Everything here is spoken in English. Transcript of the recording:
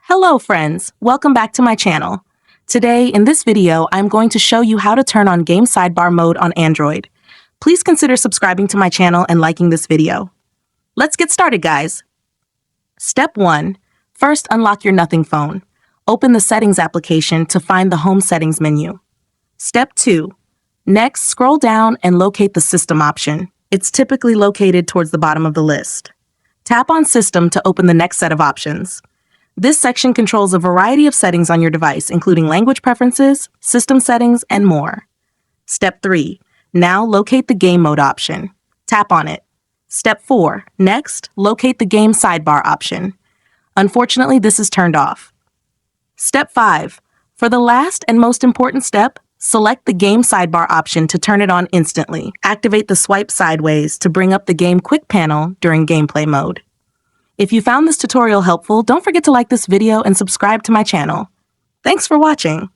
Hello friends, welcome back to my channel. Today, in this video, I'm going to show you how to turn on Game Sidebar Mode on Android. Please consider subscribing to my channel and liking this video. Let's get started, guys. Step 1. First, unlock your Nothing phone. Open the Settings application to find the Home Settings menu. Step 2. Next, scroll down and locate the System option. It's typically located towards the bottom of the list. Tap on System to open the next set of options. This section controls a variety of settings on your device, including language preferences, system settings, and more. Step 3. Now locate the Game Mode option. Tap on it. Step 4. Next, locate the Game Sidebar option. Unfortunately, this is turned off. Step 5. For the last and most important step, select the Game Sidebar option to turn it on instantly. Activate the swipe sideways to bring up the Game Quick panel during gameplay mode. If you found this tutorial helpful, don't forget to like this video and subscribe to my channel. Thanks for watching.